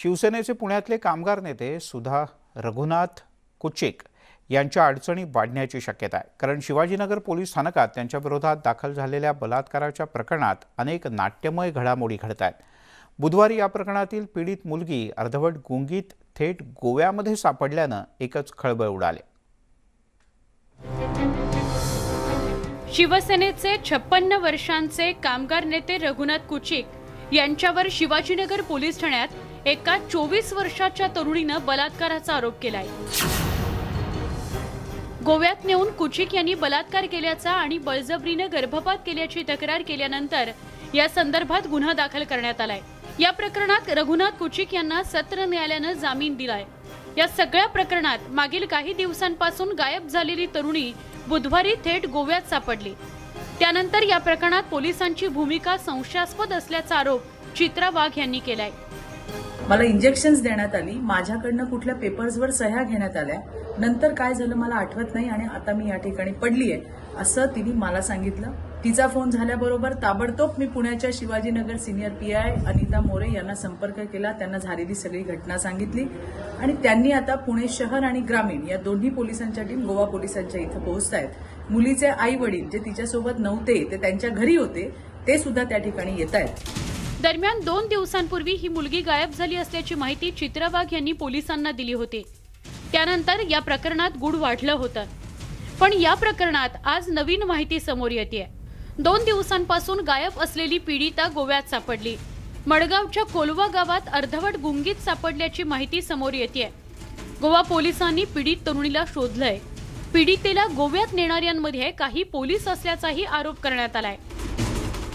शिवसेनेचे पुण्यातले कामगार नेते सुधा रघुनाथ कुचिक यांच्या अडचणी वाढण्याची शक्यता आहे, कारण शिवाजीनगर पोलीस स्थानकात त्यांच्या विरोधात दाखल झालेल्या बलात्काराच्या प्रकरणात अनेक नाट्यमय घडामोडी घडत आहेत। बुधवारी या प्रकरणातील पीडित मुलगी अर्धवट गुंगीत थेट गोव्यामध्ये सापडल्यानं एकच खळबळ उडाली। शिवसेनेचे 56 वर्षांचे कामगार नेते रघुनाथ कुचिक यांच्यावर शिवाजीनगर पोलीस ठाण्यात एका 24 वर्षाच्या तरुणीनं बलात्काराचा आरोप केलाय। गोव्यात नेऊन कुचिक यांनी बलात्कार केल्याचा आणि बळजबरीने गर्भपात केल्याची तक्रार केल्यानंतर या संदर्भात गुन्हा दाखल करण्यात आलाय। या प्रकरणात रघुनाथ कुचिक यांना सत्र न्यायालयानं जामीन दिलाय। या सगळ्या प्रकरणात मागील काही दिवसांपासून गायब झालेली तरुणी बुधवारी थेट गोव्यात सापडली। त्यानंतर या प्रकरणात पोलिसांची भूमिका संशयास्पद असल्याचा आरोप चित्रा वाघ यांनी केलाय। मला इंजेक्शन्स देण्यात आली, माझ्याकडनं कुठल्या पेपर्सवर सह्या घेण्यात आल्या, नंतर काय झालं मला आठवत नाही आणि आता मी या ठिकाणी पडलीये असं तिने मला सांगितलं। तिचा फोन झाल्याबरोबर ताबडतोब मी पुण्याच्या शिवाजीनगर सिनियर पीआय अनिता मोरे यांना संपर्क केला, त्यांना झालेली सगळी घटना सांगितली आणि त्यांनी आता पुणे शहर आणि ग्रामीण या दोन्ही पोलिसांच्या टीम गोवा पोलिसांच्या इथं पोहोचतायत। मुलीचे आई वडील जे तिच्यासोबत नव्हते ते त्यांच्या घरी होते, ते सुद्धा त्या ठिकाणी येत आहेत। दरम्यान 2 दिवसांपूर्वी ही मुलगी गायब झाली असल्याची माहिती चित्रा वाघ यांनी पोलिसांना दिली होती। त्यानंतर या प्रकरणात गूढ वाढलं होतं, पण या प्रकरणात आज नवीन माहिती समोर येते। 2 दिवसांपासून गायब असलेली पीडिता गोव्यात सापडली। मडगावच्या कोलवा गावात अर्धवट गुंगीत सापडल्याची माहिती समोर येते। गोवा पोलिसांनी पीडित तरुणीला शोधलंय। पीडितेला गोव्यात नेणाऱ्यांमध्ये काही पोलीस असल्याचाही आरोप करण्यात आलाय।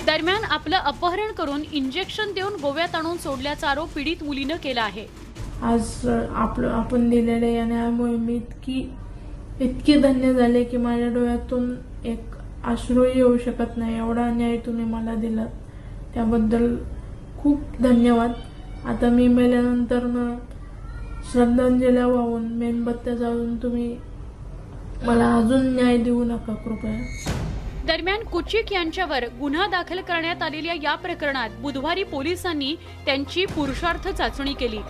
दरम्यान आपलं अपहरण करून इंजेक्शन देऊन गोव्यात आणून सोडल्याचा आरोप पीडित मुलीनं केला आहे। आज आपण दिलेल्या या न्यायामुळे मी इतकी धन्य झाले की माझ्या डोळ्यातून एक अश्रूही येऊ शकत नाही, एवढा न्याय तुम्ही मला दिला, त्याबद्दल खूप धन्यवाद। आता मी मेल्यानंतर श्रद्धांजली वाहून मेणबत्त्या जाळून तुम्ही मला अजून न्याय देऊ नका कृपया। दरम्यान कुचिक यांच्यावर गुन्हा दाखल करण्यात आलेल्या या प्रकरणात बुधवारी पोलिसांनी त्यांची पुरुषार्थ चाचणी केली।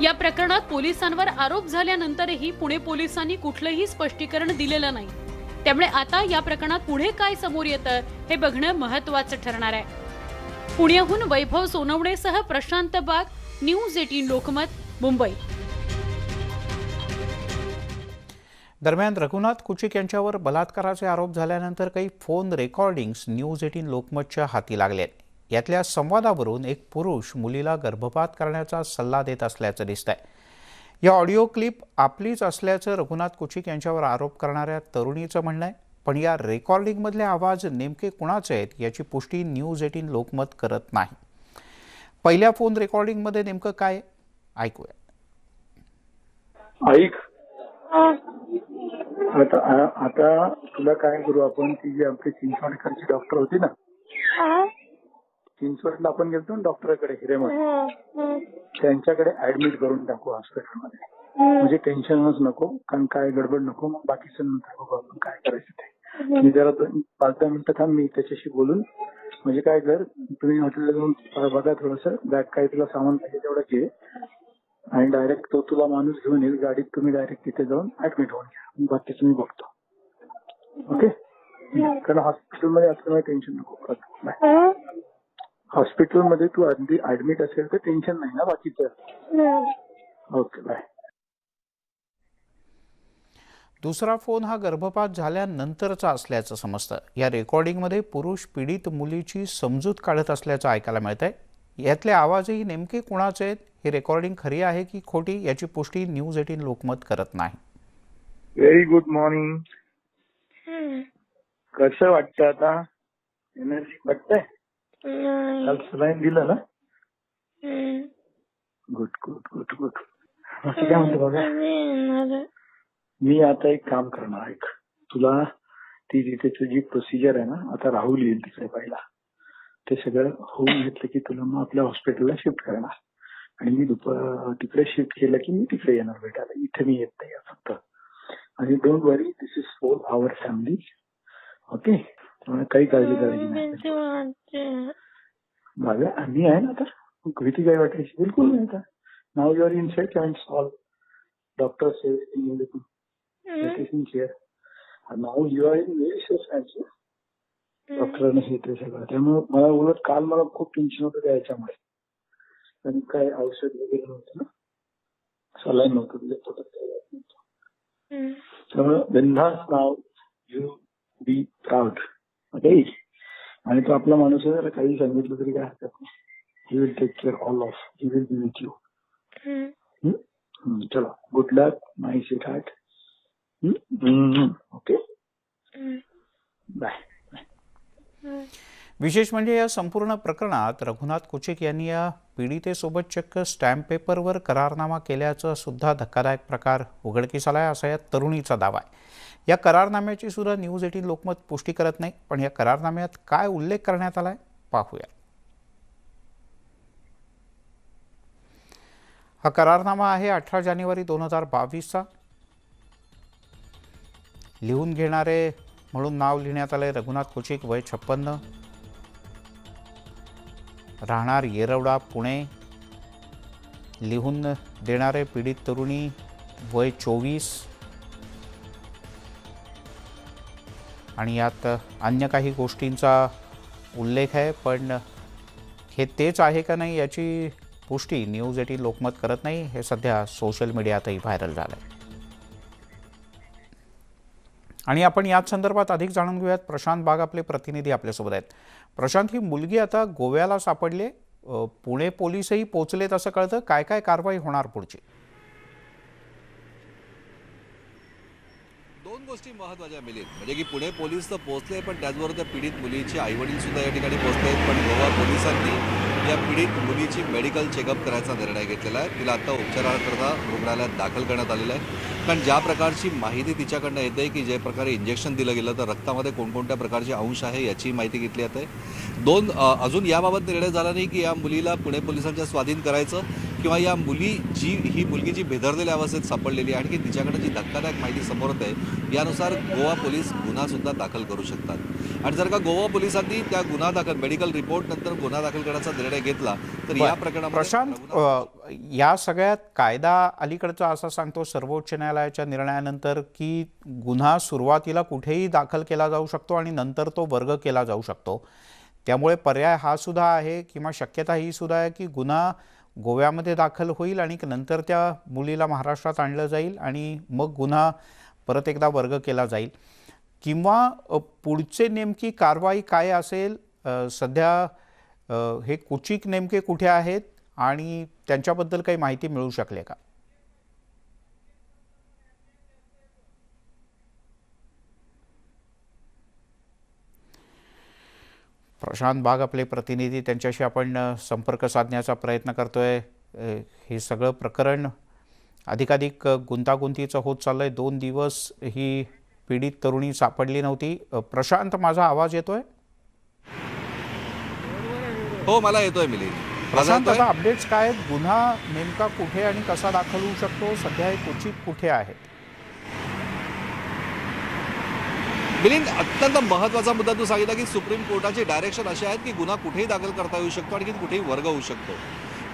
या प्रकरणात पोलिसांवर आरोप झाल्यानंतरही पुणे पोलिसांनी कुठलंही स्पष्टीकरण दिलेलं नाही। त्यामुळे आता या प्रकरणात पुढे काय समोर येतं हे बघणं महत्त्वाचं ठरणार आहे। पुण्याहून वैभव सोनवणेसह प्रशांत बाग, न्यूज 18 लोकमत, मुंबई। दरम्यान रघुनाथ कुचिक यांच्यावर बलात्काराचे आरोप झाल्यानंतर काही फोन रेकॉर्डिंग्स न्यूज 18 लोकमतच्या हाती लागलेत। यातल्या संवादावरून एक पुरुष मुलीला गर्भपात करण्याचा सल्ला देत असल्याचं दिसतंय। या ऑडिओ क्लिप आपलीच असल्याचं रघुनाथ कुचिक यांच्यावर आरोप करणाऱ्या तरुणीचं म्हणणं आहे, पण या रेकॉर्डिंगमधले आवाज नेमके कुणाचे आहेत याची पुष्टी न्यूज 18 लोकमत करत नाही। पहिल्या फोन रेकॉर्डिंगमध्ये नेमकं काय ऐकूया। आता तुला काय करू आपण, ती जी आमची चिंचवडकरची डॉक्टर होती ना, चिंचवडला आपण गेलतो ना डॉक्टरकडे हिरेमठ, त्यांच्याकडे ऍडमिट करून टाकू हॉस्पिटलमध्ये, म्हणजे टेन्शनच नको, कारण काय गडबड नको, मग बाकीचं नंतर बघू आपण काय करायचं ते। मी जरा 5-10 मिनिटं थांब, मी त्याच्याशी बोलून, म्हणजे काय कर, तुम्ही हॉटेलला जाऊन बघा थोडंसं बॅग काय तुला सामान पाहिजे तेवढं घे आणि डायरेक्ट तो तुला माणूस घेऊन येईल गाडीत, तुम्ही डायरेक्ट तिथे जाऊन ऍडमिट होऊन घ्या, बाकीचं मी बघतो। ओके, कारण हॉस्पिटलमध्ये असल्यामुळे टेन्शन नको। हॉस्पिटलमध्ये तू अगदी ऍडमिट असेल तर टेन्शन नाही ना बाकीचं। Okay, bye. दुसरा फोन हा गर्भपात झाल्यानंतरचा असल्याचं समजतं। या रेकॉर्डिंगमध्ये पुरुष पीडित मुलीची समजूत काढत असल्याचं ऐकायला मिळतंय। यातले आवाजही नेमके कुणाचे आहेत, ही रेकॉर्डिंग खरी आहे की खोटी याची पुष्टी न्यूज 18 लोकमत करत नाही। Very good morning. कसं वाटतं आता, एनर्जी वाटतंय? काल सलाईन दिलं ना? Good good good good. असं काय म्हणतो बघा, मी आता एक काम करणार, ऐक, तुला ती जिथे तुझी प्रोसिजर आहे ना, आता राहुल येईल तिथे पहिला, ते सगळं होऊन घेतलं की तुला मग आपल्या हॉस्पिटलला शिफ्ट करणार आणि मी तिकडे शिफ्ट केलं की मी तिकडे येणार भेटायला, इथे मी येत नाही फक्त। आणि don't worry, this is for our family, okay, त्यामुळे काही काळजी करायची नाही। माझ्या मी आहे ना, तर भीती काही वाटायची बिलकुल नाही। आता Now you are inside and solve. Doctor says everything clear. And now you are in very safe hands. डॉक्टरांना हे ते सगळं. त्यामुळे मला उलट काल मला खूप टेन्शन होतं त्याच्यामुळे. आणि काय औषध वगैरे नव्हतं ना, सलाईन नव्हतं तिथे पोटात. त्यामुळे बिनधास्त नाव यू बी प्राऊड. ओके. आणि तो आपला माणूस आहे, त्याला काही सांगितलं तरी काय हरकत नाही. He will take care all of. He will be with you. चलो, good luck my sweetheart. Okay, bye. विशेष म्हणजे या संपूर्ण प्रकरणात रघुनाथ कुचिक यांनी या पीडितेसोबत चक्क स्टॅम्प पेपरवर करारनामा केल्याचा सुद्धा धक्कादायक प्रकार उघडकीस आलाय, असा या तरुणीचा दावा आहे. या करारनाम्याची सुद्धा न्यूज 18 लोकमत पुष्टी करत नाही, पण या करारनाम्यात काय उल्लेख करण्यात आलाय पाहूया. हा करारनामा आहे 18 जानेवारी 2022चा. लिहून घेणारे म्हणून नाव लिहिण्यात आलंय रघुनाथ कुचिक, वय 56, राहणार येरवडा, पुणे. लिहून देणारे पीडित तरुणी, वय 24. आणि यात अन्य काही गोष्टींचा उल्लेख आहे, पण हे तेच आहे का नाही याची पुष्टी न्यूज 18 लोकमत करत नाही. हे सध्या सोशल मीडियातही व्हायरल झालं आहे. आणि आपण याच संदर्भात अधिक जाणून घेऊयात. प्रशांत बाग आपले प्रतिनिधी आपल्यासोबत आहेत. प्रशांत, ही मुलगी आता गोव्याला सापडली, पुणे पोलीसही पोहोचलेत असं कळतं. काय काय कारवाई होणार पुढची? दोन गोष्टी महत्त्वाच्या मिळेल, म्हणजे की पुणे पोलीस तर पोहोचले, पण त्याचबरोबर त्या पीडित मुलीचे आईवडील सुद्धा या ठिकाणी पोहोचले आहेत. पण गोवा पोलिसांनी या पीडित मुलीची मेडिकल चेकअप करायचा निर्णय घेतलेला आहे. तिला आता उपचाराकरता रुग्णालयात दाखल करण्यात आलेलं आहे. कारण ज्या प्रकारची माहिती तिच्याकडनं येते की जे प्रकारे इंजेक्शन दिलं गेलं तर रक्तामध्ये कोणकोणत्या प्रकारचे अंश आहे याची माहिती घेतली जाते. अजून याबाबत निर्णय झाला नाही की या मुलीला पुणे पोलिसांच्या स्वाधीन करायचं किंवा ही मुलगी जी भेदरलेल्या अवस्थेत सापडलेली आहे आणि तिच्याकडे जी धक्कादायक माहिती समोर येते यानुसार गोवा पोलीस गुन्हासुद्धा दाखल करू शकतात. आणि जर का गोवा पोलिसांनी त्या गुन्हा दाखल मेडिकल रिपोर्ट नंतर गुन्हा दाखल करण्याचा निर्णय घेतला तर या प्रकरणामध्ये प्रशांत, या सगळ्यात कायदा अलीकडचा असा सांगतो सर्वोच्च न्यायालयाच्या निर्णयानंतर की गुन्हा सुरुवातीला कुठेही दाखल केला जाऊ शकतो आणि नंतर तो वर्ग केला जाऊ शकतो. त्यामुळे पर्याय हा सुद्धा आहे किंवा शक्यता ही सुद्धा आहे की गुन्हा गोव्यामध्ये दाखल होईल आणि नंतर त्या मुलीला महाराष्ट्रात आणलं जाईल आणि मग गुन्हा परत एकदा वर्ग केला जाईल. किंवा पुढचे नेमकी कारवाई काय असेल? सध्या हे कुचिक नेमके कुठे आहेत आणि त्यांच्याबद्दल काही माहिती मिळू शकले का? प्रशांत बाग आपले प्रतिनिधी, त्यांच्याशी आपण संपर्क साधण्याचा प्रयत्न करतोय. हे सगळं प्रकरण अधिकाधिक गुंतागुंतीचं होत चाललंय. 2 दिवस ही पीडित तरुणी सापडली नव्हती. प्रशांत, माझा आवाज येतोय? हो, मला येतोय मिलिंद. प्रशांत, आता अपडेट्स काय आहेत? गुन्हा नेमका कुठे आणि कसा दाखल होऊ शकतो? सध्या हे कुचिक कुठे आहेत? मिलिंद, अत्यंत महत्त्वाचा मुद्दा तू सांगितला की सुप्रीम कोर्टाचे डायरेक्शन असे आहेत की गुन्हा कुठेही दाखल करता येऊ शकतो आणि कुठेही वर्ग होऊ शकतो.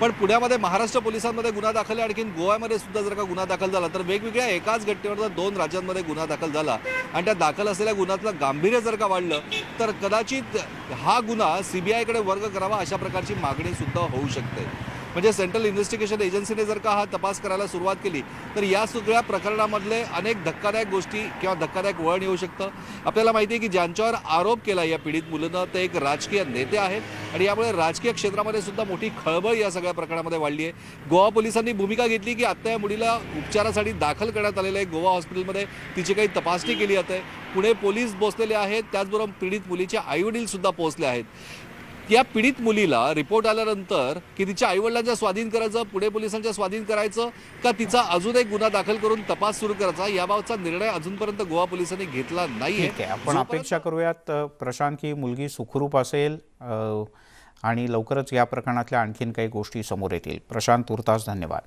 पण पुण्यामध्ये महाराष्ट्र पोलिसांमध्ये गुन्हा दाखल आहे, आणखी गोव्यामध्ये सुद्धा जर का गुन्हा दाखल झाला तर वेगवेगळ्या एकाच घटनेवर 2 राज्यांमध्ये गुन्हा दाखल झाला आणि त्या दाखल असलेल्या गुन्ह्यातलं गांभीर्य जर का वाढलं तर कदाचित हा गुन्हा सीबीआयकडे वर्ग करावा अशा प्रकारची मागणी सुद्धा होऊ शकते. म्हणजे सेंट्रल इन्व्हेस्टिगेशन एजन्सीने जर का हा तपास करायला सुरुवात केली तर या सगळ्या प्रकरणामधले अनेक धक्कादायक गोष्टी किंवा धक्कादायक वळण येऊ शकतं. आपल्याला माहिती आहे की ज्यांच्यावर आरोप केला या पीडित मुलीनं ते एक राजकीय नेते आहेत आणि यामुळे राजकीय क्षेत्रामध्ये सुद्धा मोठी खळबळ या सगळ्या प्रकरणामध्ये वाढली आहे. गोवा पोलिसांनी भूमिका घेतली की आता या मुलीला उपचारासाठी दाखल करण्यात आलेलं आहे गोवा हॉस्पिटलमध्ये. तिची काही तपासणी केली जाते. पुणे पोलीस पोहोचलेले आहेत, त्याचबरोबर पीडित मुलीचे आईवडील सुद्धा पोहोचले आहेत. या पीडित मुलीला रिपोर्ट आल्यानंतर की तिच्या आईवडिलांच्या स्वाधीन करायचं, पुणे पोलिसांच्या स्वाधीन करायचं का तिचा अजून एक गुन्हा दाखल करून तपास सुरू करायचा याबाबतचा निर्णय अजूनपर्यंत गोवा पोलिसांनी घेतला नाहीये. आपण अपेक्षा करूयात प्रशांत की मुलगी सुखरूप असेल आणि लवकरच या प्रकरणातल्या आणखीन काही गोष्टी समोर येतील. प्रशांत, तुर्तास धन्यवाद.